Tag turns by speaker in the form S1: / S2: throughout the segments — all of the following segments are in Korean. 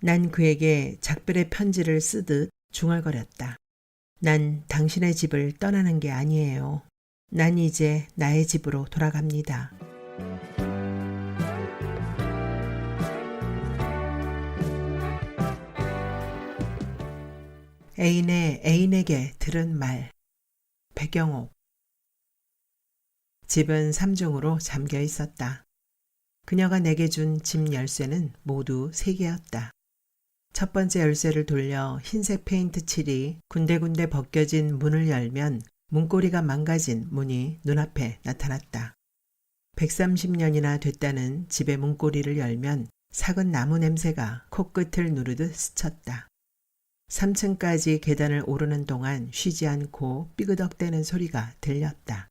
S1: 난 그에게 작별의 편지를 쓰듯 중얼거렸다. 난 당신의 집을 떠나는 게 아니에요. 난 이제 나의 집으로 돌아갑니다. 애인의 애인에게 들은 말. 배경옥. 집은 3중으로 잠겨 있었다. 그녀가 내게 준 집 열쇠는 모두 3개였다. 첫 번째 열쇠를 돌려 흰색 페인트 칠이 군데군데 벗겨진 문을 열면 문고리가 망가진 문이 눈앞에 나타났다. 130년이나 됐다는 집의 문고리를 열면 삭은 나무 냄새가 코끝을 누르듯 스쳤다. 3층까지 계단을 오르는 동안 쉬지 않고 삐그덕대는 소리가 들렸다.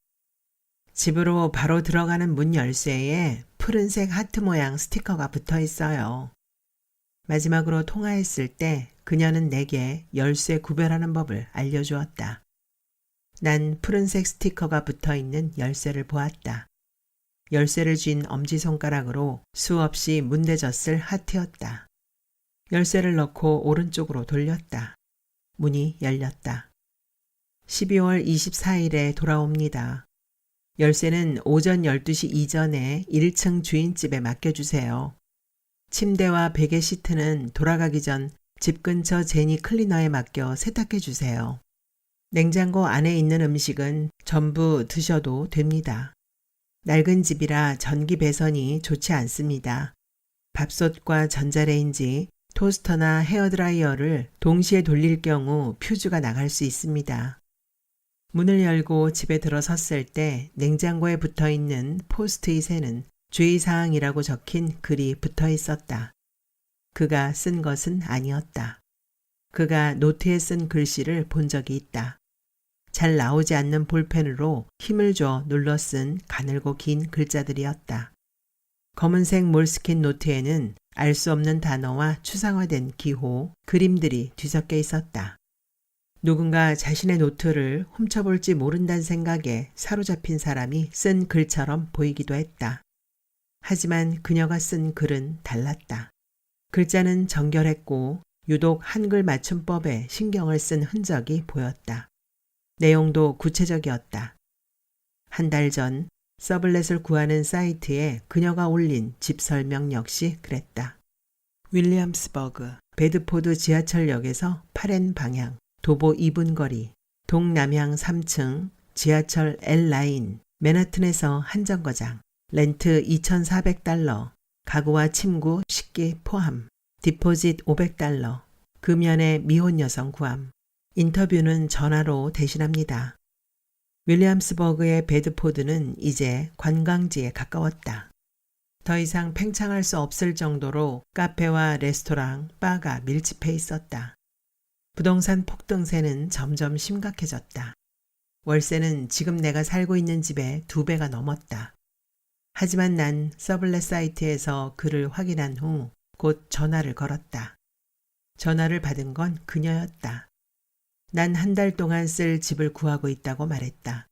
S1: 집으로 바로 들어가는 문 열쇠에 푸른색 하트 모양 스티커가 붙어 있어요. 마지막으로 통화했을 때 그녀는 내게 열쇠 구별하는 법을 알려주었다. 난 푸른색 스티커가 붙어 있는 열쇠를 보았다. 열쇠를 쥔 엄지손가락으로 수없이 문대졌을 하트였다. 열쇠를 넣고 오른쪽으로 돌렸다. 문이 열렸다. 12월 24일에 돌아옵니다. 열쇠는 오전 12시 이전에 1층 주인집에 맡겨주세요. 침대와 베개 시트는 돌아가기 전 집 근처 제니 클리너에 맡겨 세탁해 주세요. 냉장고 안에 있는 음식은 전부 드셔도 됩니다. 낡은 집이라 전기 배선이 좋지 않습니다. 밥솥과 전자레인지, 토스터나 헤어드라이어를 동시에 돌릴 경우 퓨즈가 나갈 수 있습니다. 문을 열고 집에 들어섰을 때 냉장고에 붙어 있는 포스트잇에는 주의사항이라고 적힌 글이 붙어 있었다. 그가 쓴 것은 아니었다. 그가 노트에 쓴 글씨를 본 적이 있다. 잘 나오지 않는 볼펜으로 힘을 줘 눌러 쓴 가늘고 긴 글자들이었다. 검은색 몰스킨 노트에는 알 수 없는 단어와 추상화된 기호, 그림들이 뒤섞여 있었다. 누군가 자신의 노트를 훔쳐볼지 모른다는 생각에 사로잡힌 사람이 쓴 글처럼 보이기도 했다. 하지만 그녀가 쓴 글은 달랐다. 글자는 정결했고 유독 한글 맞춤법에 신경을 쓴 흔적이 보였다. 내용도 구체적이었다. 한 달 전 서블렛을 구하는 사이트에 그녀가 올린 집 설명 역시 그랬다. 윌리엄스버그, 베드포드 지하철역에서 8엔 방향, 도보 2분 거리, 동남향 3층, 지하철 L라인, 맨하튼에서 한정거장, 렌트 $2,400, 가구와 침구, 식기 포함, 디포짓 $500, 금연의 미혼 여성 구함, 인터뷰는 전화로 대신합니다. 윌리엄스버그의 베드포드는 이제 관광지에 가까웠다. 더 이상 팽창할 수 없을 정도로 카페와 레스토랑, 바가 밀집해 있었다. 부동산 폭등세는 점점 심각해졌다. 월세는 지금 내가 살고 있는 집의 2배가 넘었다. 하지만 난 서블렛 사이트에서 글을 확인한 후 곧 전화를 걸었다. 전화를 받은 건 그녀였다. 난 한 달 동안 쓸 집을 구하고 있다고 말했다.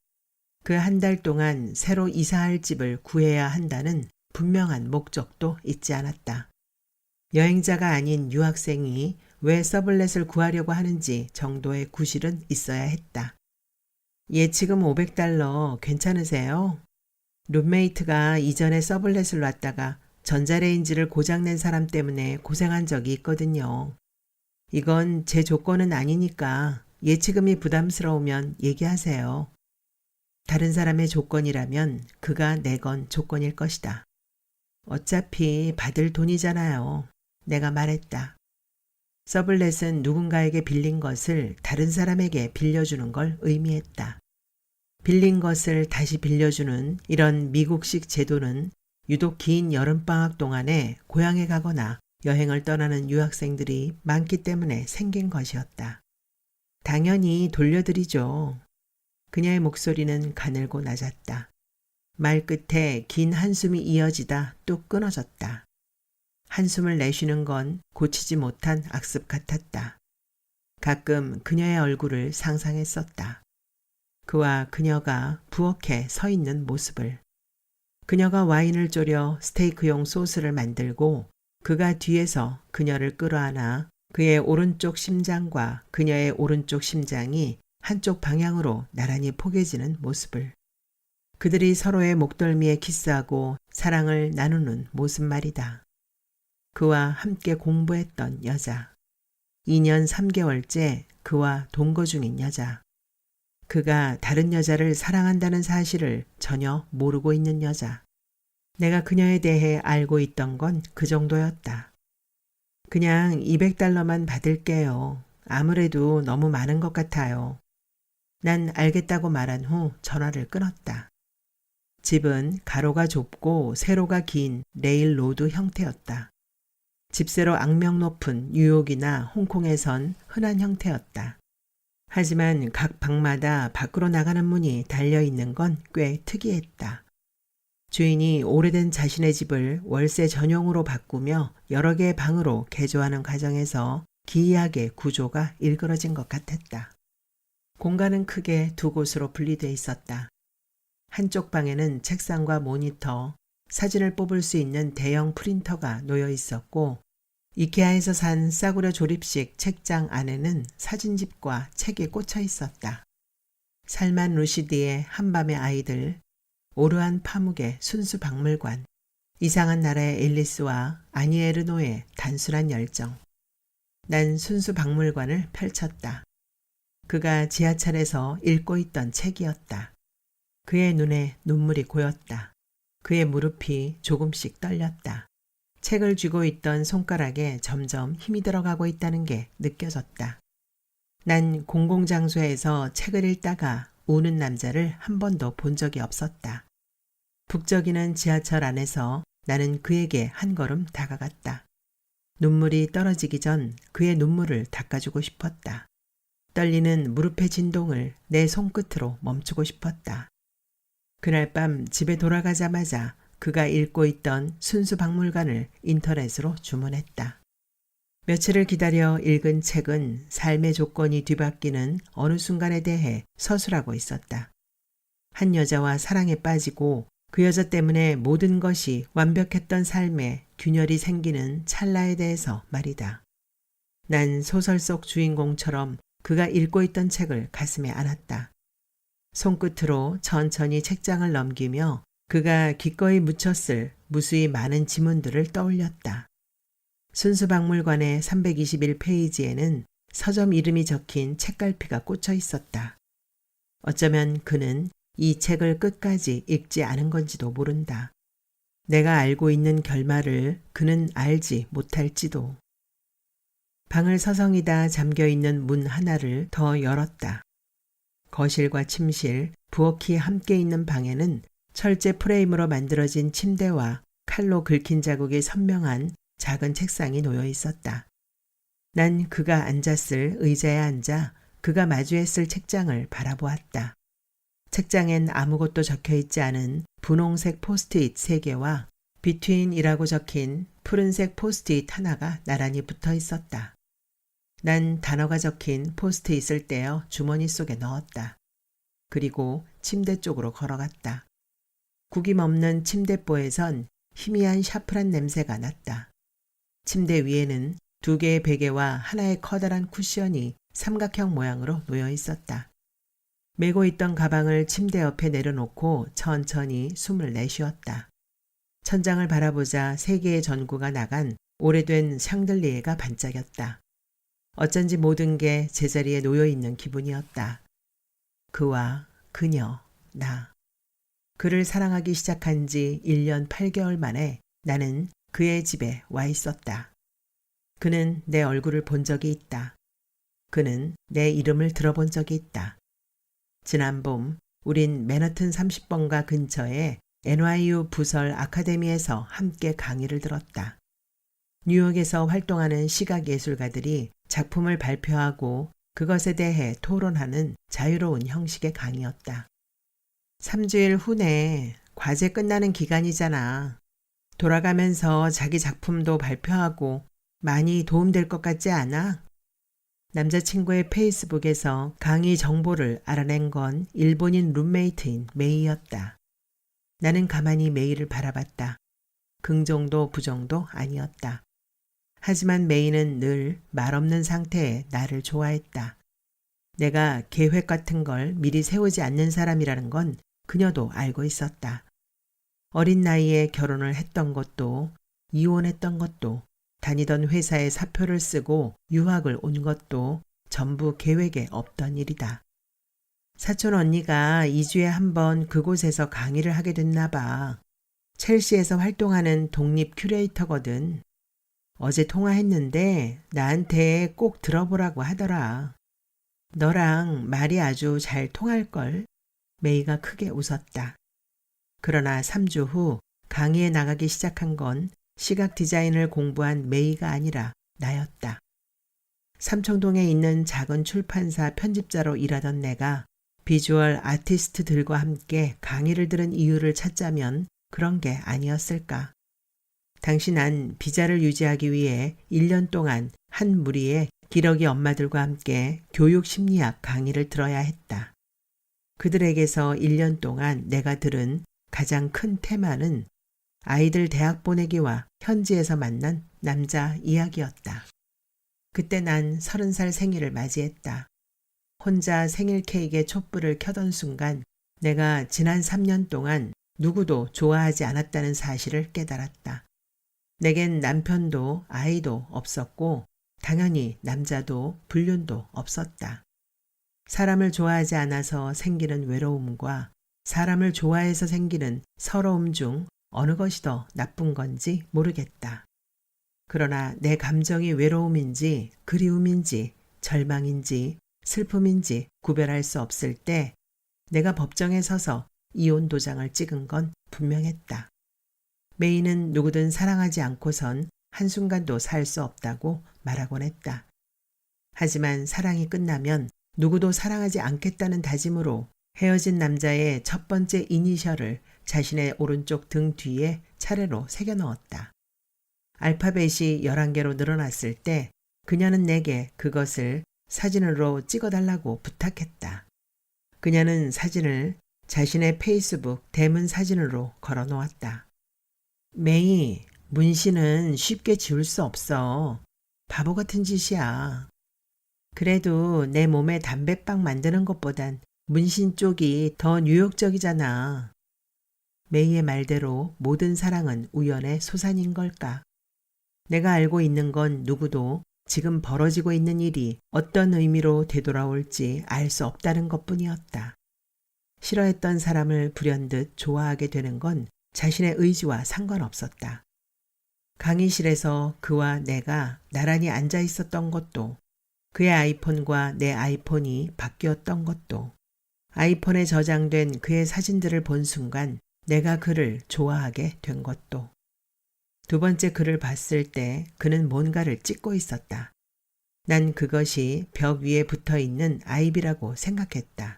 S1: 그 한 달 동안 새로 이사할 집을 구해야 한다는 분명한 목적도 잊지 않았다. 여행자가 아닌 유학생이 왜 서블렛을 구하려고 하는지 정도의 구실은 있어야 했다. 예치금 $500 괜찮으세요? 룸메이트가 이전에 서블렛을 놨다가 전자레인지를 고장낸 사람 때문에 고생한 적이 있거든요. 이건 제 조건은 아니니까 예치금이 부담스러우면 얘기하세요. 다른 사람의 조건이라면 그가 내건 조건일 것이다. 어차피 받을 돈이잖아요. 내가 말했다. 서블렛은 누군가에게 빌린 것을 다른 사람에게 빌려주는 걸 의미했다. 빌린 것을 다시 빌려주는 이런 미국식 제도는 유독 긴 여름방학 동안에 고향에 가거나 여행을 떠나는 유학생들이 많기 때문에 생긴 것이었다. 당연히 돌려드리죠. 그녀의 목소리는 가늘고 낮았다. 말 끝에 긴 한숨이 이어지다 또 끊어졌다. 한숨을 내쉬는 건 고치지 못한 악습 같았다. 가끔 그녀의 얼굴을 상상했었다. 그와 그녀가 부엌에 서 있는 모습을. 그녀가 와인을 졸여 스테이크용 소스를 만들고 그가 뒤에서 그녀를 끌어안아 그의 오른쪽 심장과 그녀의 오른쪽 심장이 한쪽 방향으로 나란히 포개지는 모습을. 그들이 서로의 목덜미에 키스하고 사랑을 나누는 모습 말이다. 그와 함께 공부했던 여자. 2년 3개월째 그와 동거 중인 여자. 그가 다른 여자를 사랑한다는 사실을 전혀 모르고 있는 여자. 내가 그녀에 대해 알고 있던 건 그 정도였다. 그냥 $200만 받을게요. 아무래도 너무 많은 것 같아요. 난 알겠다고 말한 후 전화를 끊었다. 집은 가로가 좁고 세로가 긴 레일 로드 형태였다. 집세로 악명 높은 뉴욕이나 홍콩에선 흔한 형태였다. 하지만 각 방마다 밖으로 나가는 문이 달려있는 건 꽤 특이했다. 주인이 오래된 자신의 집을 월세 전용으로 바꾸며 여러 개의 방으로 개조하는 과정에서 기이하게 구조가 일그러진 것 같았다. 공간은 크게 두 곳으로 분리돼 있었다. 한쪽 방에는 책상과 모니터, 사진을 뽑을 수 있는 대형 프린터가 놓여 있었고 이케아에서 산 싸구려 조립식 책장 안에는 사진집과 책이 꽂혀 있었다. 살만 루시드의 한밤의 아이들, 오르한 파묵의 순수 박물관, 이상한 나라의 앨리스와 아니에르노의 단순한 열정. 난 순수 박물관을 펼쳤다. 그가 지하철에서 읽고 있던 책이었다. 그의 눈에 눈물이 고였다. 그의 무릎이 조금씩 떨렸다. 책을 쥐고 있던 손가락에 점점 힘이 들어가고 있다는 게 느껴졌다. 난 공공장소에서 책을 읽다가 우는 남자를 한 번도 본 적이 없었다. 북적이는 지하철 안에서 나는 그에게 한 걸음 다가갔다. 눈물이 떨어지기 전 그의 눈물을 닦아주고 싶었다. 떨리는 무릎의 진동을 내 손끝으로 멈추고 싶었다. 그날 밤 집에 돌아가자마자 그가 읽고 있던 순수 박물관을 인터넷으로 주문했다. 며칠을 기다려 읽은 책은 삶의 조건이 뒤바뀌는 어느 순간에 대해 서술하고 있었다. 한 여자와 사랑에 빠지고 그 여자 때문에 모든 것이 완벽했던 삶에 균열이 생기는 찰나에 대해서 말이다. 난 소설 속 주인공처럼 그가 읽고 있던 책을 가슴에 안았다. 손끝으로 천천히 책장을 넘기며 그가 기꺼이 묻혔을 무수히 많은 지문들을 떠올렸다. 순수박물관의 321페이지에는 서점 이름이 적힌 책갈피가 꽂혀 있었다. 어쩌면 그는 이 책을 끝까지 읽지 않은 건지도 모른다. 내가 알고 있는 결말을 그는 알지 못할지도. 방을 서성이다 잠겨있는 문 하나를 더 열었다. 거실과 침실, 부엌이 함께 있는 방에는 철제 프레임으로 만들어진 침대와 칼로 긁힌 자국이 선명한 작은 책상이 놓여 있었다. 난 그가 앉았을 의자에 앉아 그가 마주했을 책장을 바라보았다. 책장엔 아무것도 적혀 있지 않은 분홍색 포스트잇 3개와 비트윈이라고 적힌 푸른색 포스트잇 하나가 나란히 붙어 있었다. 난 단어가 적힌 포스트잇을 떼어 주머니 속에 넣었다. 그리고 침대 쪽으로 걸어갔다. 구김없는 침대보에선 희미한 샤프란 냄새가 났다. 침대 위에는 2개의 베개와 하나의 커다란 쿠션이 삼각형 모양으로 놓여 있었다. 메고 있던 가방을 침대 옆에 내려놓고 천천히 숨을 내쉬었다. 천장을 바라보자 3개의 전구가 나간 오래된 샹들리에가 반짝였다. 어쩐지 모든 게 제자리에 놓여 있는 기분이었다. 그와 그녀, 나. 그를 사랑하기 시작한 지 1년 8개월 만에 나는 그의 집에 와 있었다. 그는 내 얼굴을 본 적이 있다. 그는 내 이름을 들어본 적이 있다. 지난 봄 우린 맨하튼 30번가 근처에 NYU 부설 아카데미에서 함께 강의를 들었다. 뉴욕에서 활동하는 시각예술가들이 작품을 발표하고 그것에 대해 토론하는 자유로운 형식의 강의였다. 3주일 후내 과제 끝나는 기간이잖아. 돌아가면서 자기 작품도 발표하고 많이 도움될 것 같지 않아? 남자친구의 페이스북에서 강의 정보를 알아낸 건 일본인 룸메이트인 메이였다. 나는 가만히 메이를 바라봤다. 긍정도 부정도 아니었다. 하지만 메이는 늘 말없는 상태에 나를 좋아했다. 내가 계획 같은 걸 미리 세우지 않는 사람이라는 건 그녀도 알고 있었다. 어린 나이에 결혼을 했던 것도, 이혼했던 것도, 다니던 회사에 사표를 쓰고 유학을 온 것도 전부 계획에 없던 일이다. 사촌 언니가 2주에 한 번 그곳에서 강의를 하게 됐나 봐. 첼시에서 활동하는 독립 큐레이터거든. 어제 통화했는데 나한테 꼭 들어보라고 하더라. 너랑 말이 아주 잘 통할걸? 메이가 크게 웃었다. 그러나 3주 후 강의에 나가기 시작한 건 시각 디자인을 공부한 메이가 아니라 나였다. 삼청동에 있는 작은 출판사 편집자로 일하던 내가 비주얼 아티스트들과 함께 강의를 들은 이유를 찾자면 그런 게 아니었을까. 당시 난 비자를 유지하기 위해 1년 동안 한 무리의 기러기 엄마들과 함께 교육 심리학 강의를 들어야 했다. 그들에게서 1년 동안 내가 들은 가장 큰 테마는 아이들 대학 보내기와 현지에서 만난 남자 이야기였다. 그때 난 30살 생일을 맞이했다. 혼자 생일 케이크에 촛불을 켜던 순간 내가 지난 3년 동안 누구도 좋아하지 않았다는 사실을 깨달았다. 내겐 남편도 아이도 없었고 당연히 남자도 불륜도 없었다. 사람을 좋아하지 않아서 생기는 외로움과 사람을 좋아해서 생기는 서러움 중 어느 것이 더 나쁜 건지 모르겠다. 그러나 내 감정이 외로움인지 그리움인지 절망인지 슬픔인지 구별할 수 없을 때 내가 법정에 서서 이혼 도장을 찍은 건 분명했다. 메이는 누구든 사랑하지 않고선 한순간도 살 수 없다고 말하곤 했다. 하지만 사랑이 끝나면 누구도 사랑하지 않겠다는 다짐으로 헤어진 남자의 첫 번째 이니셜을 자신의 오른쪽 등 뒤에 차례로 새겨 넣었다. 알파벳이 11개로 늘어났을 때 그녀는 내게 그것을 사진으로 찍어달라고 부탁했다. 그녀는 사진을 자신의 페이스북 대문 사진으로 걸어 놓았다. 메이, 문신은 쉽게 지울 수 없어. 바보 같은 짓이야. 그래도 내 몸에 담배빵 만드는 것보단 문신 쪽이 더 뉴욕적이잖아. 메이의 말대로 모든 사랑은 우연의 소산인 걸까? 내가 알고 있는 건 누구도 지금 벌어지고 있는 일이 어떤 의미로 되돌아올지 알 수 없다는 것뿐이었다. 싫어했던 사람을 불현듯 좋아하게 되는 건 자신의 의지와 상관없었다. 강의실에서 그와 내가 나란히 앉아 있었던 것도, 그의 아이폰과 내 아이폰이 바뀌었던 것도, 아이폰에 저장된 그의 사진들을 본 순간 내가 그를 좋아하게 된 것도, 두 번째 그를 봤을 때 그는 뭔가를 찍고 있었다. 난 그것이 벽 위에 붙어 있는 아이비라고 생각했다.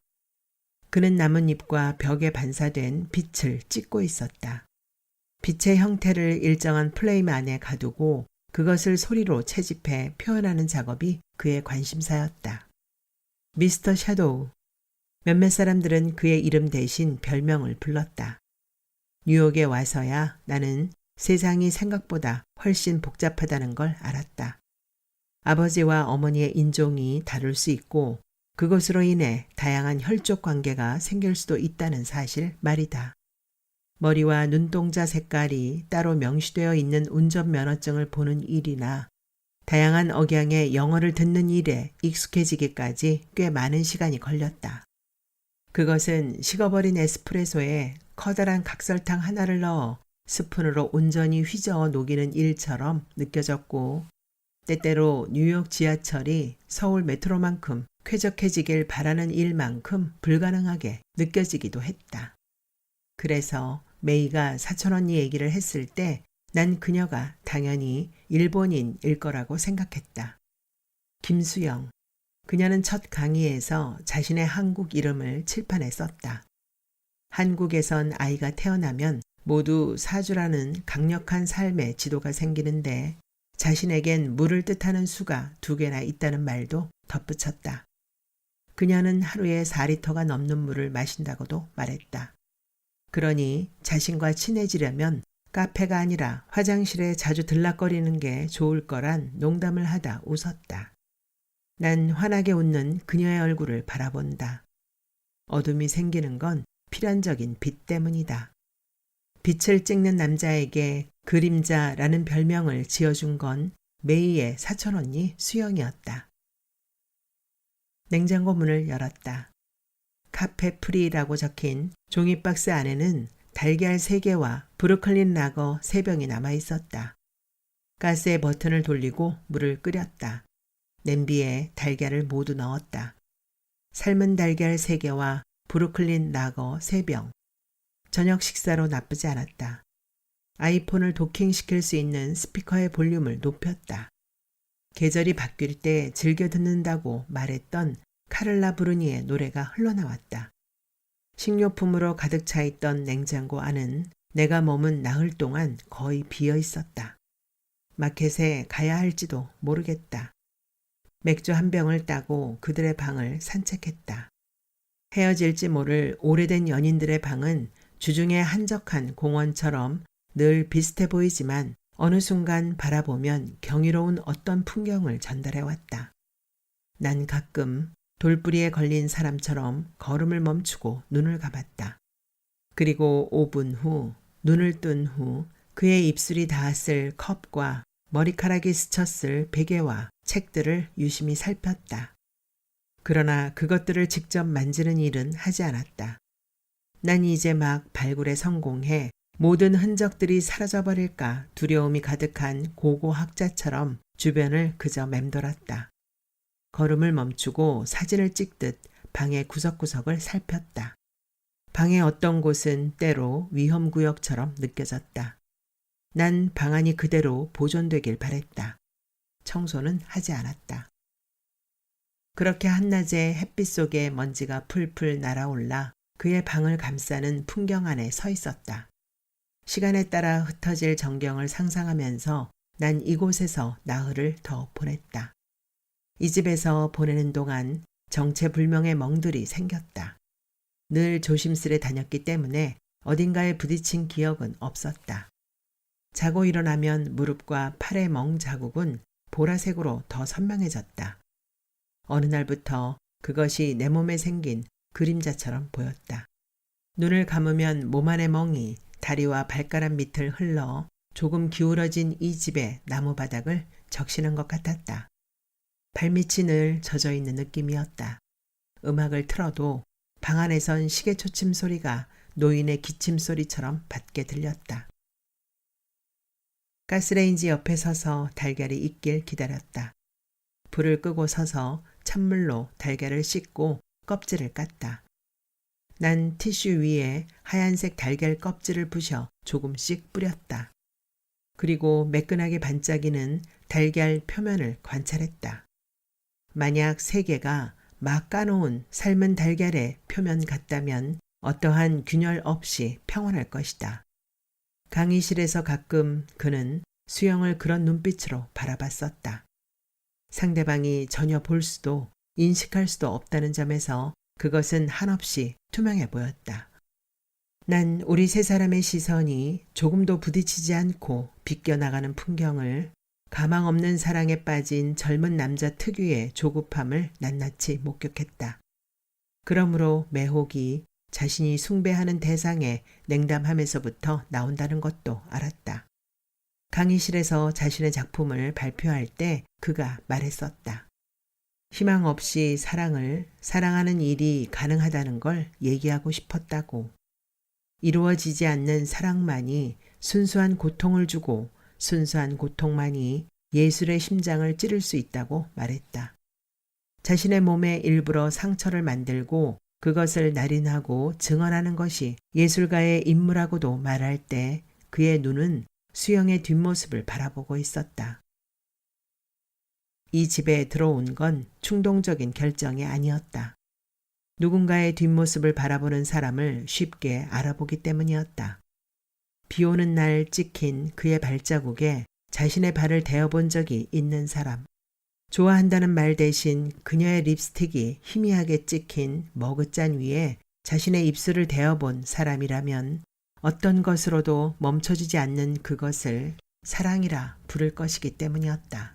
S1: 그는 나뭇잎과 벽에 반사된 빛을 찍고 있었다. 빛의 형태를 일정한 플레임 안에 가두고 그것을 소리로 채집해 표현하는 작업이 그의 관심사였다. 미스터 샤도우. 몇몇 사람들은 그의 이름 대신 별명을 불렀다. 뉴욕에 와서야 나는 세상이 생각보다 훨씬 복잡하다는 걸 알았다. 아버지와 어머니의 인종이 다를 수 있고 그것으로 인해 다양한 혈족 관계가 생길 수도 있다는 사실 말이다. 머리와 눈동자 색깔이 따로 명시되어 있는 운전면허증을 보는 일이나 다양한 억양의 영어를 듣는 일에 익숙해지기까지 꽤 많은 시간이 걸렸다. 그것은 식어버린 에스프레소에 커다란 각설탕 하나를 넣어 스푼으로 온전히 휘저어 녹이는 일처럼 느껴졌고 때때로 뉴욕 지하철이 서울 메트로만큼 쾌적해지길 바라는 일만큼 불가능하게 느껴지기도 했다. 그래서 메이가 사촌언니 얘기를 했을 때 난 그녀가 당연히 일본인일 거라고 생각했다. 김수영. 그녀는 첫 강의에서 자신의 한국 이름을 칠판에 썼다. 한국에선 아이가 태어나면 모두 사주라는 강력한 삶의 지도가 생기는데 자신에겐 물을 뜻하는 수가 2개나 있다는 말도 덧붙였다. 그녀는 하루에 4리터가 넘는 물을 마신다고도 말했다. 그러니 자신과 친해지려면 카페가 아니라 화장실에 자주 들락거리는 게 좋을 거란 농담을 하다 웃었다. 난 환하게 웃는 그녀의 얼굴을 바라본다. 어둠이 생기는 건 필연적인 빛 때문이다. 빛을 찍는 남자에게 그림자라는 별명을 지어준 건 메이의 사촌 언니 수영이었다. 냉장고 문을 열었다. 카페 프리라고 적힌 종이박스 안에는 달걀 3개와 브루클린 라거 3병이 남아 있었다. 가스의 버튼을 돌리고 물을 끓였다. 냄비에 달걀을 모두 넣었다. 삶은 달걀 3개와 브루클린 라거 3병. 저녁 식사로 나쁘지 않았다. 아이폰을 도킹시킬 수 있는 스피커의 볼륨을 높였다. 계절이 바뀔 때 즐겨 듣는다고 말했던 카를라 브루니의 노래가 흘러나왔다. 식료품으로 가득 차 있던 냉장고 안은 내가 머문 나흘 동안 거의 비어 있었다. 마켓에 가야 할지도 모르겠다. 맥주 1병을 따고 그들의 방을 산책했다. 헤어질지 모를 오래된 연인들의 방은 주중에 한적한 공원처럼 늘 비슷해 보이지만 어느 순간 바라보면 경이로운 어떤 풍경을 전달해왔다. 난 가끔 돌부리에 걸린 사람처럼 걸음을 멈추고 눈을 감았다. 그리고 5분 후 눈을 뜬 후 그의 입술이 닿았을 컵과 머리카락이 스쳤을 베개와 책들을 유심히 살폈다. 그러나 그것들을 직접 만지는 일은 하지 않았다. 난 이제 막 발굴에 성공해 모든 흔적들이 사라져버릴까 두려움이 가득한 고고학자처럼 주변을 그저 맴돌았다. 걸음을 멈추고 사진을 찍듯 방의 구석구석을 살폈다. 방의 어떤 곳은 때로 위험구역처럼 느껴졌다. 난 방 안이 그대로 보존되길 바랬다. 청소는 하지 않았다. 그렇게 한낮에 햇빛 속에 먼지가 풀풀 날아올라 그의 방을 감싸는 풍경 안에 서 있었다. 시간에 따라 흩어질 전경을 상상하면서 난 이곳에서 나흘을 더 보냈다. 이 집에서 보내는 동안 정체불명의 멍들이 생겼다. 늘 조심스레 다녔기 때문에 어딘가에 부딪힌 기억은 없었다. 자고 일어나면 무릎과 팔의 멍 자국은 보라색으로 더 선명해졌다. 어느 날부터 그것이 내 몸에 생긴 그림자처럼 보였다. 눈을 감으면 몸 안의 멍이 다리와 발가락 밑을 흘러 조금 기울어진 이 집의 나무바닥을 적시는 것 같았다. 발밑이 늘 젖어 있는 느낌이었다. 음악을 틀어도 방 안에선 시계 초침 소리가 노인의 기침 소리처럼 받게 들렸다. 가스레인지 옆에 서서 달걀이 익길 기다렸다. 불을 끄고 서서 찬물로 달걀을 씻고 껍질을 깠다. 난 티슈 위에 하얀색 달걀 껍질을 부셔 조금씩 뿌렸다. 그리고 매끈하게 반짝이는 달걀 표면을 관찰했다. 만약 3개가 막 까놓은 삶은 달걀의 표면 같다면 어떠한 균열 없이 평온할 것이다. 강의실에서 가끔 그는 수영을 그런 눈빛으로 바라봤었다. 상대방이 전혀 볼 수도 인식할 수도 없다는 점에서 그것은 한없이 투명해 보였다. 난 우리 3사람의 시선이 조금도 부딪히지 않고 비껴나가는 풍경을 가망 없는 사랑에 빠진 젊은 남자 특유의 조급함을 낱낱이 목격했다. 그러므로 매혹이 자신이 숭배하는 대상의 냉담함에서부터 나온다는 것도 알았다. 강의실에서 자신의 작품을 발표할 때 그가 말했었다. 희망 없이 사랑하는 일이 가능하다는 걸 얘기하고 싶었다고. 이루어지지 않는 사랑만이 순수한 고통을 주고 순수한 고통만이 예술의 심장을 찌를 수 있다고 말했다. 자신의 몸에 일부러 상처를 만들고 그것을 날인하고 증언하는 것이 예술가의 임무라고도 말할 때 그의 눈은 수영의 뒷모습을 바라보고 있었다. 이 집에 들어온 건 충동적인 결정이 아니었다. 누군가의 뒷모습을 바라보는 사람을 쉽게 알아보기 때문이었다. 비 오는 날 찍힌 그의 발자국에 자신의 발을 대어본 적이 있는 사람. 좋아한다는 말 대신 그녀의 립스틱이 희미하게 찍힌 머그잔 위에 자신의 입술을 대어본 사람이라면 어떤 것으로도 멈춰지지 않는 그것을 사랑이라 부를 것이기 때문이었다.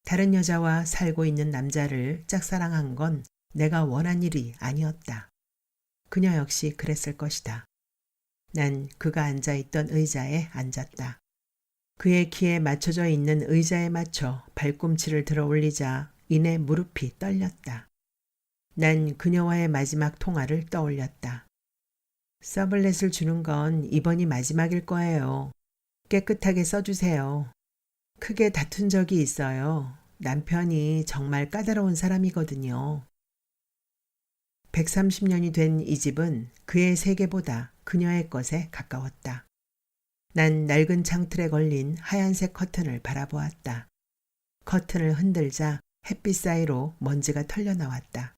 S1: 다른 여자와 살고 있는 남자를 짝사랑한 건 내가 원한 일이 아니었다. 그녀 역시 그랬을 것이다. 난 그가 앉아있던 의자에 앉았다. 그의 키에 맞춰져 있는 의자에 맞춰 발꿈치를 들어 올리자 이내 무릎이 떨렸다. 난 그녀와의 마지막 통화를 떠올렸다. 서블렛을 주는 건 이번이 마지막일 거예요. 깨끗하게 써주세요. 크게 다툰 적이 있어요. 남편이 정말 까다로운 사람이거든요. 130년이 된 이 집은 그의 세계보다 그녀의 것에 가까웠다. 난 낡은 창틀에 걸린 하얀색 커튼을 바라보았다. 커튼을 흔들자 햇빛 사이로 먼지가 털려나왔다.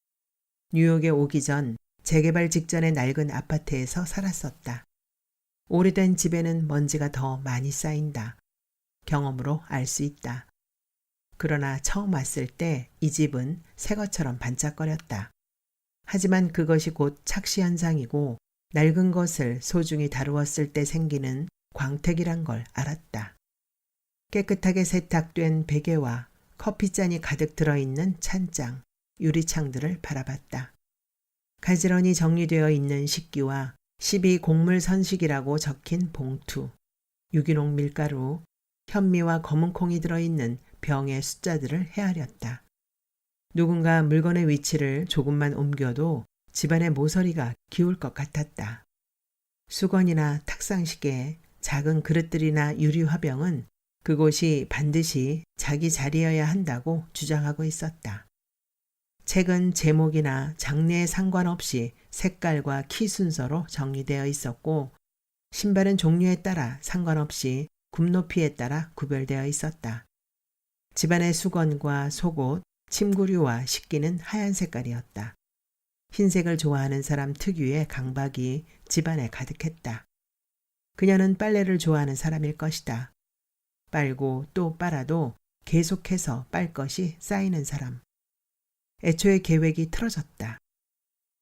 S1: 뉴욕에 오기 전 재개발 직전의 낡은 아파트에서 살았었다. 오래된 집에는 먼지가 더 많이 쌓인다. 경험으로 알 수 있다. 그러나 처음 왔을 때 이 집은 새 것처럼 반짝거렸다. 하지만 그것이 곧 착시 현상이고 낡은 것을 소중히 다루었을 때 생기는 광택이란 걸 알았다. 깨끗하게 세탁된 베개와 커피잔이 가득 들어있는 찬장, 유리창들을 바라봤다. 가지런히 정리되어 있는 식기와 12곡물선식이라고 적힌 봉투, 유기농 밀가루, 현미와 검은콩이 들어있는 병의 숫자들을 헤아렸다. 누군가 물건의 위치를 조금만 옮겨도 집안의 모서리가 기울 것 같았다. 수건이나 탁상시계, 작은 그릇들이나 유리화병은 그곳이 반드시 자기 자리여야 한다고 주장하고 있었다. 책은 제목이나 장르에 상관없이 색깔과 키 순서로 정리되어 있었고 신발은 종류에 따라 상관없이 굽높이에 따라 구별되어 있었다. 집안의 수건과 속옷, 침구류와 식기는 하얀 색깔이었다. 흰색을 좋아하는 사람 특유의 강박이 집안에 가득했다. 그녀는 빨래를 좋아하는 사람일 것이다. 빨고 또 빨아도 계속해서 빨 것이 쌓이는 사람. 애초에 계획이 틀어졌다.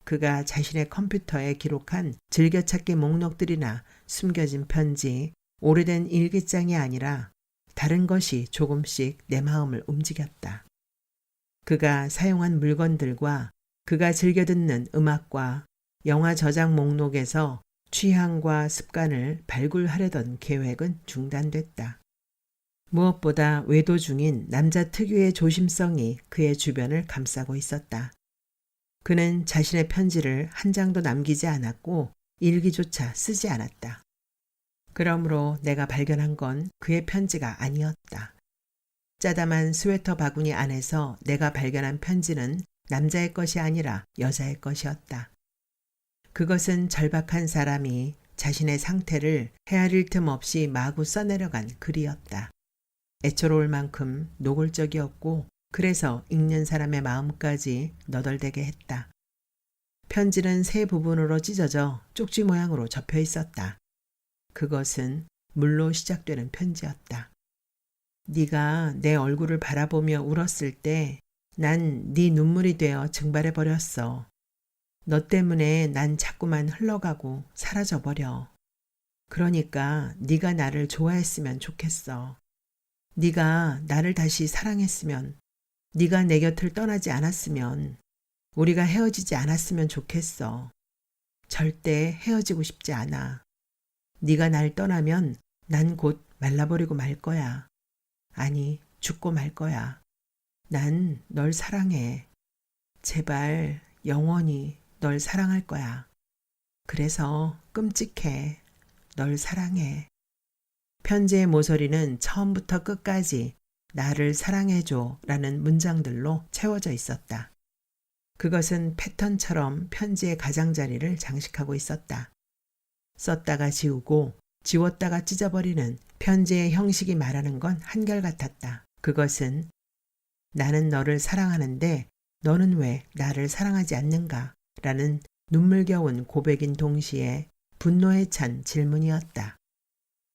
S1: 그가 자신의 컴퓨터에 기록한 즐겨찾기 목록들이나 숨겨진 편지, 오래된 일기장이 아니라 다른 것이 조금씩 내 마음을 움직였다. 그가 사용한 물건들과 그가 즐겨 듣는 음악과 영화 저장 목록에서 취향과 습관을 발굴하려던 계획은 중단됐다. 무엇보다 외도 중인 남자 특유의 조심성이 그의 주변을 감싸고 있었다. 그는 자신의 편지를 한 장도 남기지 않았고 일기조차 쓰지 않았다. 그러므로 내가 발견한 건 그의 편지가 아니었다. 짜담한 스웨터 바구니 안에서 내가 발견한 편지는 남자의 것이 아니라 여자의 것이었다. 그것은 절박한 사람이 자신의 상태를 헤아릴 틈 없이 마구 써내려간 글이었다. 애처로울 만큼 노골적이었고 그래서 읽는 사람의 마음까지 너덜대게 했다. 편지는 세 부분으로 찢어져 쪽지 모양으로 접혀 있었다. 그것은 물로 시작되는 편지였다. 네가 내 얼굴을 바라보며 울었을 때 난 네 눈물이 되어 증발해 버렸어. 너 때문에 난 자꾸만 흘러가고 사라져 버려. 그러니까 네가 나를 좋아했으면 좋겠어. 네가 나를 다시 사랑했으면, 네가 내 곁을 떠나지 않았으면, 우리가 헤어지지 않았으면 좋겠어. 절대 헤어지고 싶지 않아. 네가 날 떠나면 난 곧 말라버리고 말 거야. 아니, 죽고 말 거야. 난 널 사랑해. 제발 영원히 널 사랑할 거야. 그래서 끔찍해. 널 사랑해. 편지의 모서리는 처음부터 끝까지 나를 사랑해줘 라는 문장들로 채워져 있었다. 그것은 패턴처럼 편지의 가장자리를 장식하고 있었다. 썼다가 지우고 지웠다가 찢어버리는 편지의 형식이 말하는 건 한결같았다. 그것은 나는 너를 사랑하는데 너는 왜 나를 사랑하지 않는가? 라는 눈물겨운 고백인 동시에 분노에 찬 질문이었다.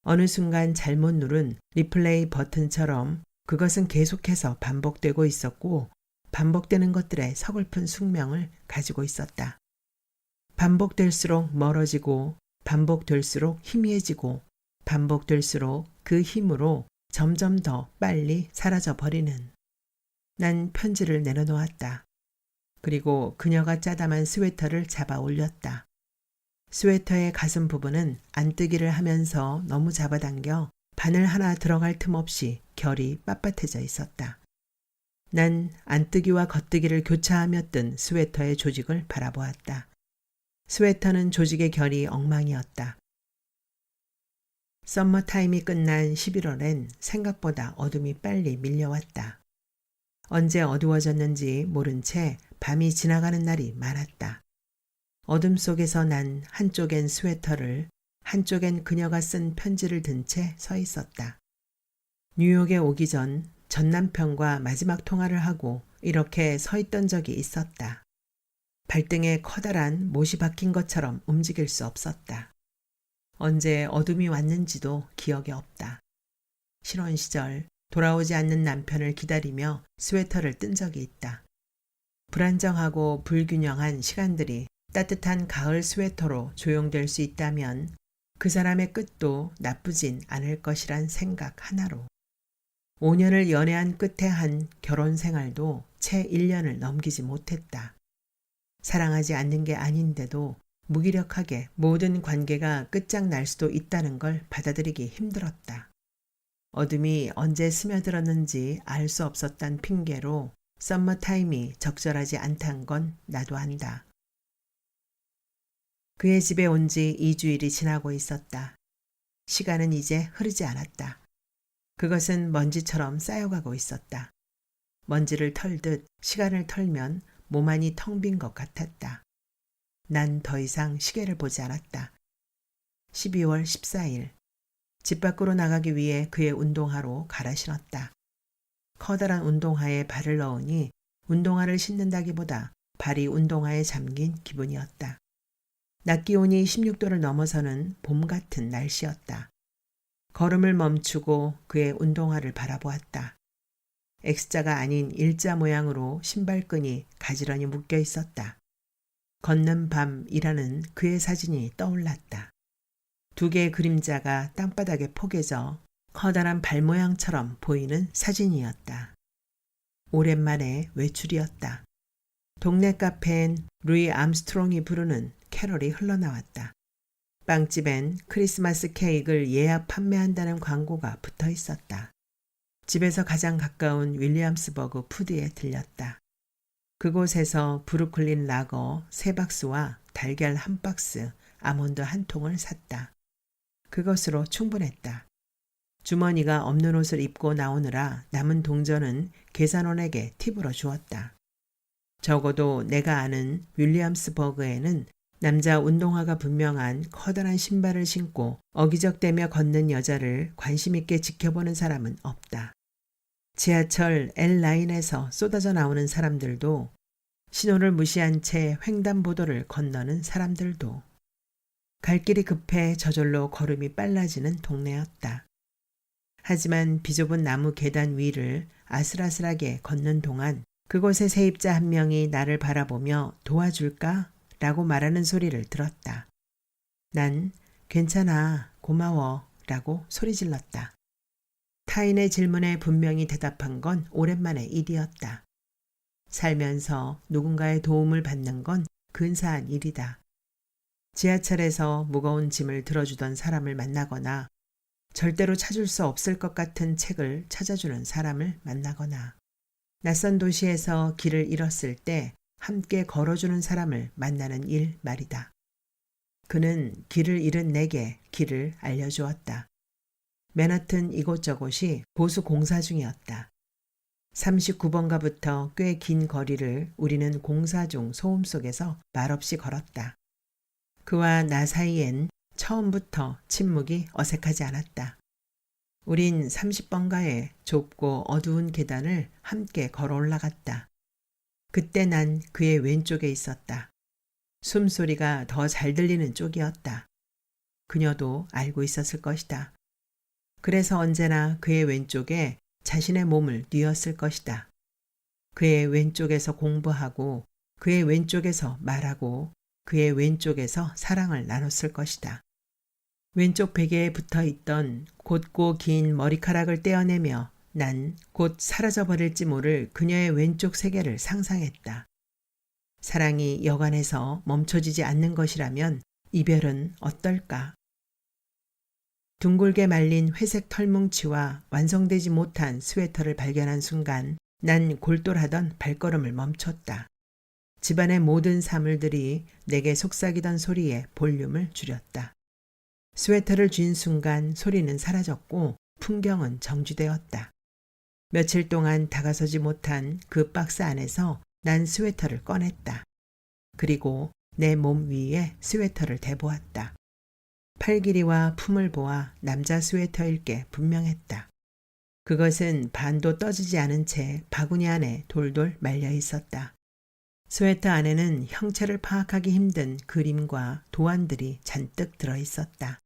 S1: 어느 순간 잘못 누른 리플레이 버튼처럼 그것은 계속해서 반복되고 있었고 반복되는 것들의 서글픈 숙명을 가지고 있었다. 반복될수록 멀어지고 반복될수록 희미해지고 반복될수록 그 힘으로 점점 더 빨리 사라져 버리는. 난 편지를 내려놓았다. 그리고 그녀가 짜담한 스웨터를 잡아 올렸다. 스웨터의 가슴 부분은 안뜨기를 하면서 너무 잡아당겨 바늘 하나 들어갈 틈 없이 결이 빳빳해져 있었다. 난 안뜨기와 겉뜨기를 교차하며 뜬 스웨터의 조직을 바라보았다. 스웨터는 조직의 결이 엉망이었다. 썸머타임이 끝난 11월엔 생각보다 어둠이 빨리 밀려왔다. 언제 어두워졌는지 모른 채 밤이 지나가는 날이 많았다. 어둠 속에서 난 한쪽엔 스웨터를, 한쪽엔 그녀가 쓴 편지를 든 채 서 있었다. 뉴욕에 오기 전 남편과 마지막 통화를 하고 이렇게 서 있던 적이 있었다. 발등에 커다란 못이 박힌 것처럼 움직일 수 없었다. 언제 어둠이 왔는지도 기억이 없다. 신혼 시절 돌아오지 않는 남편을 기다리며 스웨터를 뜬 적이 있다. 불안정하고 불균형한 시간들이 따뜻한 가을 스웨터로 조용될 수 있다면 그 사람의 끝도 나쁘진 않을 것이란 생각 하나로. 5년을 연애한 끝에 한 결혼 생활도 채 1년을 넘기지 못했다. 사랑하지 않는 게 아닌데도 무기력하게 모든 관계가 끝장날 수도 있다는 걸 받아들이기 힘들었다. 어둠이 언제 스며들었는지 알 수 없었단 핑계로 썸머타임이 적절하지 않단 건 나도 안다. 그의 집에 온 지 2주일이 지나고 있었다. 시간은 이제 흐르지 않았다. 그것은 먼지처럼 쌓여가고 있었다. 먼지를 털듯 시간을 털면 몸 안이 텅 빈 것 같았다. 난 더 이상 시계를 보지 않았다. 12월 14일. 집 밖으로 나가기 위해 그의 운동화로 갈아 신었다. 커다란 운동화에 발을 넣으니 운동화를 신는다기보다 발이 운동화에 잠긴 기분이었다. 낮 기온이 16도를 넘어서는 봄 같은 날씨였다. 걸음을 멈추고 그의 운동화를 바라보았다. X자가 아닌 일자 모양으로 신발끈이 가지런히 묶여 있었다. 걷는 밤이라는 그의 사진이 떠올랐다. 두 개의 그림자가 땅바닥에 포개져 커다란 발 모양처럼 보이는 사진이었다. 오랜만에 외출이었다. 동네 카페엔 루이 암스트롱이 부르는 캐럴이 흘러나왔다. 빵집엔 크리스마스 케이크를 예약 판매한다는 광고가 붙어 있었다. 집에서 가장 가까운 윌리엄스버그 푸드에 들렸다. 그곳에서 브루클린 라거 3박스와 달걀 1박스, 아몬드 1통을 샀다. 그것으로 충분했다. 주머니가 없는 옷을 입고 나오느라 남은 동전은 계산원에게 팁으로 주었다. 적어도 내가 아는 윌리엄스버그에는 남자 운동화가 분명한 커다란 신발을 신고 어기적대며 걷는 여자를 관심 있게 지켜보는 사람은 없다. 지하철 L라인에서 쏟아져 나오는 사람들도, 신호를 무시한 채 횡단보도를 건너는 사람들도. 갈 길이 급해 저절로 걸음이 빨라지는 동네였다. 하지만 비좁은 나무 계단 위를 아슬아슬하게 걷는 동안 그곳의 세입자 한 명이 나를 바라보며 도와줄까? 라고 말하는 소리를 들었다. 난 괜찮아, 고마워 라고 소리질렀다. 타인의 질문에 분명히 대답한 건 오랜만의 일이었다. 살면서 누군가의 도움을 받는 건 근사한 일이다. 지하철에서 무거운 짐을 들어주던 사람을 만나거나 절대로 찾을 수 없을 것 같은 책을 찾아주는 사람을 만나거나 낯선 도시에서 길을 잃었을 때 함께 걸어주는 사람을 만나는 일 말이다. 그는 길을 잃은 내게 길을 알려주었다. 맨하튼 이곳저곳이 보수 공사 중이었다. 39번가부터 꽤 긴 거리를 우리는 공사 중 소음 속에서 말없이 걸었다. 그와 나 사이엔 처음부터 침묵이 어색하지 않았다. 우린 30번가의 좁고 어두운 계단을 함께 걸어 올라갔다. 그때 난 그의 왼쪽에 있었다. 숨소리가 더 잘 들리는 쪽이었다. 그녀도 알고 있었을 것이다. 그래서 언제나 그의 왼쪽에 자신의 몸을 뉘었을 것이다. 그의 왼쪽에서 공부하고 그의 왼쪽에서 말하고 그의 왼쪽에서 사랑을 나눴을 것이다. 왼쪽 베개에 붙어 있던 곧고 긴 머리카락을 떼어내며 난 곧 사라져버릴지 모를 그녀의 왼쪽 세계를 상상했다. 사랑이 여간해서 멈춰지지 않는 것이라면 이별은 어떨까? 둥글게 말린 회색 털뭉치와 완성되지 못한 스웨터를 발견한 순간 난 골똘하던 발걸음을 멈췄다. 집안의 모든 사물들이 내게 속삭이던 소리에 볼륨을 줄였다. 스웨터를 쥔 순간 소리는 사라졌고 풍경은 정지되었다. 며칠 동안 다가서지 못한 그 박스 안에서 난 스웨터를 꺼냈다. 그리고 내 몸 위에 스웨터를 대보았다. 팔 길이와 품을 보아 남자 스웨터일 게 분명했다. 그것은 반도 떠지지 않은 채 바구니 안에 돌돌 말려 있었다. 스웨터 안에는 형체를 파악하기 힘든 그림과 도안들이 잔뜩 들어 있었다.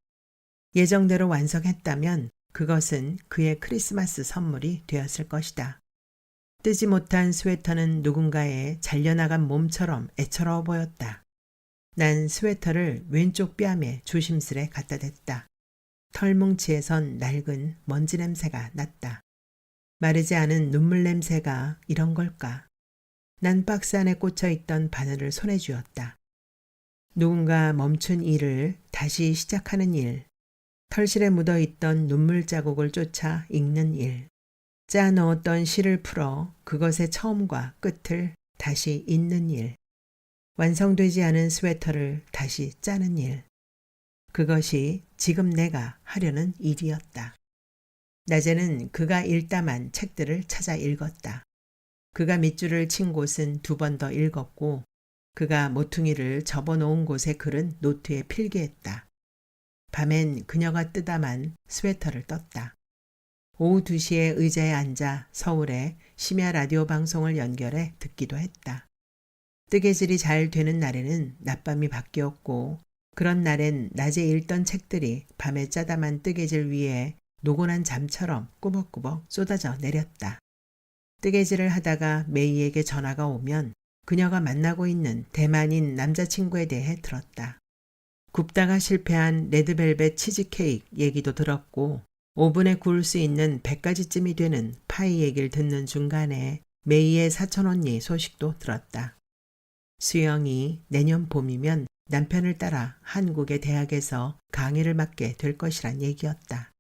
S1: 예정대로 완성했다면 그것은 그의 크리스마스 선물이 되었을 것이다. 뜨지 못한 스웨터는 누군가의 잘려나간 몸처럼 애처로워 보였다. 난 스웨터를 왼쪽 뺨에 조심스레 갖다 댔다. 털뭉치에선 낡은 먼지 냄새가 났다. 마르지 않은 눈물 냄새가 이런 걸까? 난 박스 안에 꽂혀 있던 바늘을 손에 쥐었다. 누군가 멈춘 일을 다시 시작하는 일, 털실에 묻어있던 눈물 자국을 쫓아 읽는 일, 짜 넣었던 실을 풀어 그것의 처음과 끝을 다시 잇는 일, 완성되지 않은 스웨터를 다시 짜는 일. 그것이 지금 내가 하려는 일이었다. 낮에는 그가 읽다만 책들을 찾아 읽었다. 그가 밑줄을 친 곳은 2번 더 읽었고 그가 모퉁이를 접어놓은 곳의 글은 노트에 필기했다. 밤엔 그녀가 뜨다만 스웨터를 떴다. 오후 2시에 의자에 앉아 서울에 심야 라디오 방송을 연결해 듣기도 했다. 뜨개질이 잘 되는 날에는 낮밤이 바뀌었고 그런 날엔 낮에 읽던 책들이 밤에 짜다만 뜨개질 위에 노곤한 잠처럼 꾸벅꾸벅 쏟아져 내렸다. 뜨개질을 하다가 메이에게 전화가 오면 그녀가 만나고 있는 대만인 남자친구에 대해 들었다. 굽다가 실패한 레드벨벳 치즈케이크 얘기도 들었고 오븐에 구울 수 있는 100가지쯤이 되는 파이 얘기를 듣는 중간에 메이의 사촌언니 소식도 들었다. 수영이 내년 봄이면 남편을 따라 한국의 대학에서 강의를 맡게 될 것이란 얘기였다.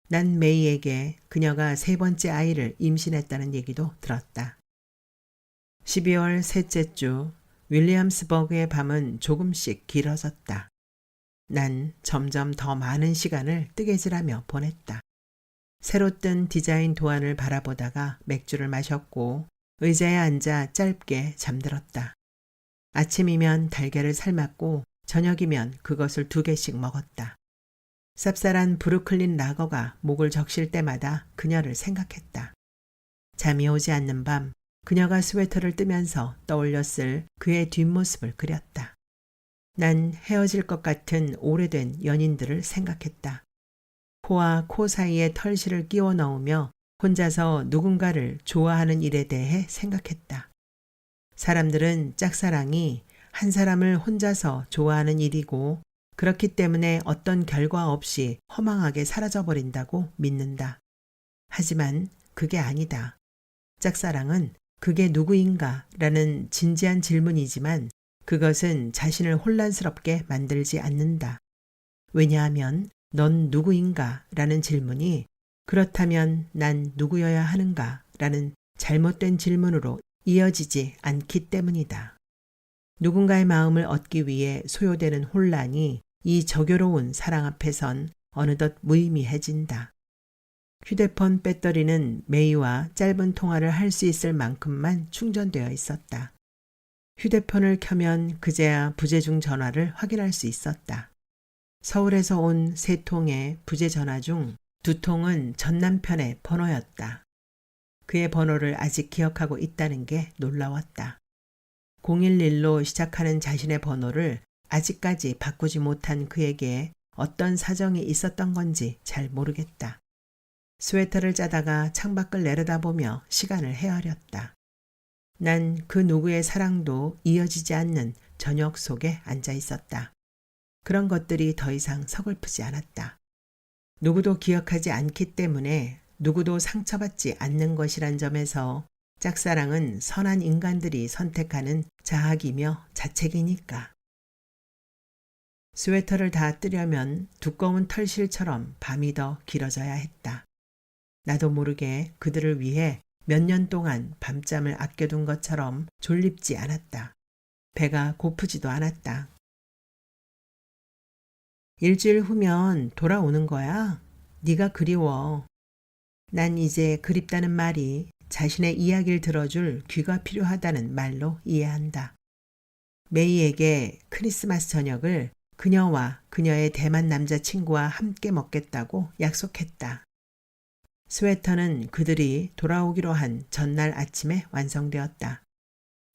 S1: 난 메이에게 그녀가 3번째 아이를 임신했다는 얘기도 들었다. 12월 셋째 주 윌리엄스버그의 밤은 조금씩 길어졌다. 난 점점 더 많은 시간을 뜨개질하며 보냈다. 새로 뜬 디자인 도안을 바라보다가 맥주를 마셨고 의자에 앉아 짧게 잠들었다. 아침이면 달걀을 삶았고 저녁이면 그것을 2개씩 먹었다. 쌉쌀한 브루클린 라거가 목을 적실 때마다 그녀를 생각했다. 잠이 오지 않는 밤 그녀가 스웨터를 뜨면서 떠올렸을 그의 뒷모습을 그렸다. 난 헤어질 것 같은 오래된 연인들을 생각했다. 코와 코 사이에 털실을 끼워 넣으며 혼자서 누군가를 좋아하는 일에 대해 생각했다. 사람들은 짝사랑이 한 사람을 혼자서 좋아하는 일이고 그렇기 때문에 어떤 결과 없이 허망하게 사라져버린다고 믿는다. 하지만 그게 아니다. 짝사랑은 그게 누구인가 라는 진지한 질문이지만 그것은 자신을 혼란스럽게 만들지 않는다. 왜냐하면 넌 누구인가 라는 질문이 그렇다면 난 누구여야 하는가 라는 잘못된 질문으로 이어지지 않기 때문이다. 누군가의 마음을 얻기 위해 소요되는 혼란이 이 저교로운 사랑 앞에선 어느덧 무의미해진다. 휴대폰 배터리는 메이와 짧은 통화를 할 수 있을 만큼만 충전되어 있었다. 휴대폰을 켜면 그제야 부재중 전화를 확인할 수 있었다. 서울에서 온 3통의 부재 전화 중 2통은 전 남편의 번호였다. 그의 번호를 아직 기억하고 있다는 게 놀라웠다. 011로 시작하는 자신의 번호를 아직까지 바꾸지 못한 그에게 어떤 사정이 있었던 건지 잘 모르겠다. 스웨터를 짜다가 창밖을 내려다보며 시간을 헤아렸다. 난 그 누구의 사랑도 이어지지 않는 저녁 속에 앉아 있었다. 그런 것들이 더 이상 서글프지 않았다. 누구도 기억하지 않기 때문에 누구도 상처받지 않는 것이란 점에서 짝사랑은 선한 인간들이 선택하는 자학이며 자책이니까. 스웨터를 다 뜨려면 두꺼운 털실처럼 밤이 더 길어져야 했다. 나도 모르게 그들을 위해 몇 년 동안 밤잠을 아껴둔 것처럼 졸립지 않았다. 배가 고프지도 않았다. 일주일 후면 돌아오는 거야. 네가 그리워. 난 이제 그립다는 말이 자신의 이야기를 들어줄 귀가 필요하다는 말로 이해한다. 메이에게 크리스마스 저녁을 그녀와 그녀의 대만 남자친구와 함께 먹겠다고 약속했다. 스웨터는 그들이 돌아오기로 한 전날 아침에 완성되었다.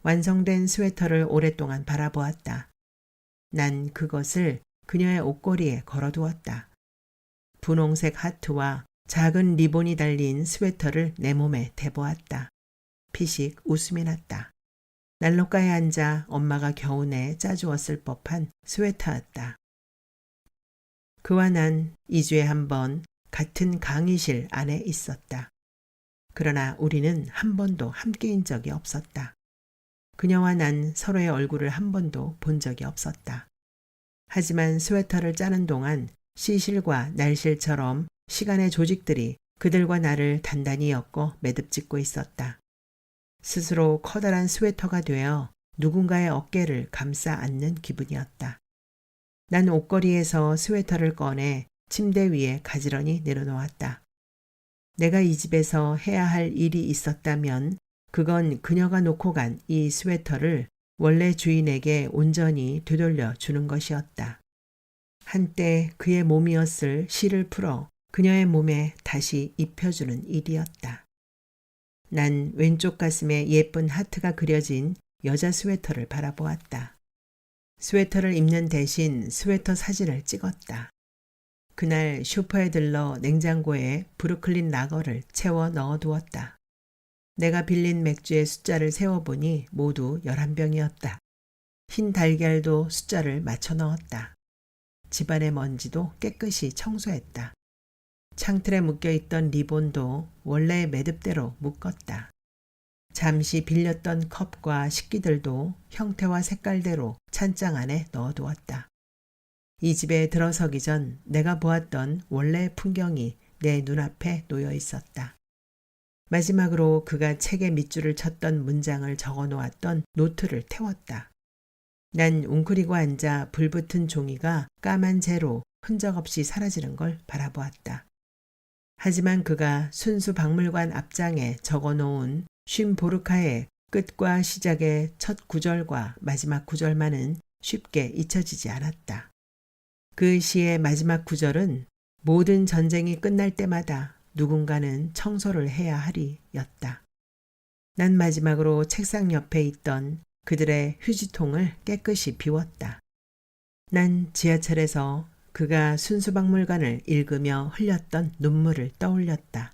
S1: 완성된 스웨터를 오랫동안 바라보았다. 난 그것을 그녀의 옷걸이에 걸어두었다. 분홍색 하트와 작은 리본이 달린 스웨터를 내 몸에 대보았다. 피식 웃음이 났다. 난로가에 앉아 엄마가 겨우내 짜주었을 법한 스웨터였다. 그와 난 2주에 한 번 같은 강의실 안에 있었다. 그러나 우리는 한 번도 함께인 적이 없었다. 그녀와 난 서로의 얼굴을 한 번도 본 적이 없었다. 하지만 스웨터를 짜는 동안 시실과 날실처럼 시간의 조직들이 그들과 나를 단단히 엮어 매듭짓고 있었다. 스스로 커다란 스웨터가 되어 누군가의 어깨를 감싸 안는 기분이었다. 난 옷걸이에서 스웨터를 꺼내 침대 위에 가지런히 내려놓았다. 내가 이 집에서 해야 할 일이 있었다면 그건 그녀가 놓고 간 이 스웨터를 원래 주인에게 온전히 되돌려 주는 것이었다. 한때 그의 몸이었을 실을 풀어 그녀의 몸에 다시 입혀주는 일이었다. 난 왼쪽 가슴에 예쁜 하트가 그려진 여자 스웨터를 바라보았다. 스웨터를 입는 대신 스웨터 사진을 찍었다. 그날 슈퍼에 들러 냉장고에 브루클린 라거를 채워 넣어두었다. 내가 빌린 맥주의 숫자를 세어보니 모두 11병이었다. 흰 달걀도 숫자를 맞춰 넣었다. 집안의 먼지도 깨끗이 청소했다. 창틀에 묶여있던 리본도 원래의 매듭대로 묶었다. 잠시 빌렸던 컵과 식기들도 형태와 색깔대로 찬장 안에 넣어두었다. 이 집에 들어서기 전 내가 보았던 원래의 풍경이 내 눈앞에 놓여 있었다. 마지막으로 그가 책에 밑줄을 쳤던 문장을 적어 놓았던 노트를 태웠다. 난 웅크리고 앉아 불붙은 종이가 까만 재로 흔적 없이 사라지는 걸 바라보았다. 하지만 그가 순수 박물관 앞장에 적어놓은 쉼보르카의 끝과 시작의 첫 구절과 마지막 구절만은 쉽게 잊혀지지 않았다. 그 시의 마지막 구절은 모든 전쟁이 끝날 때마다 누군가는 청소를 해야 하리 였다. 난 마지막으로 책상 옆에 있던 그들의 휴지통을 깨끗이 비웠다. 난 지하철에서 그가 순수박물관을 읽으며 흘렸던 눈물을 떠올렸다.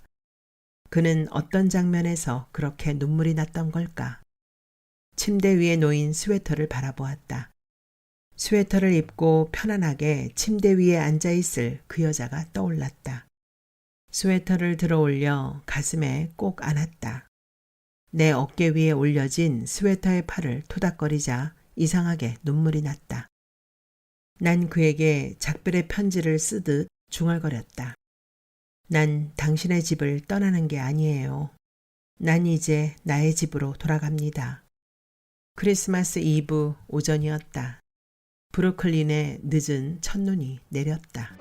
S1: 그는 어떤 장면에서 그렇게 눈물이 났던 걸까? 침대 위에 놓인 스웨터를 바라보았다. 스웨터를 입고 편안하게 침대 위에 앉아있을 그 여자가 떠올랐다. 스웨터를 들어 올려 가슴에 꼭 안았다. 내 어깨 위에 올려진 스웨터의 팔을 토닥거리자 이상하게 눈물이 났다. 난 그에게 작별의 편지를 쓰듯 중얼거렸다. 난 당신의 집을 떠나는 게 아니에요. 난 이제 나의 집으로 돌아갑니다. 크리스마스 이브 오전이었다. 브루클린에 늦은 첫눈이 내렸다.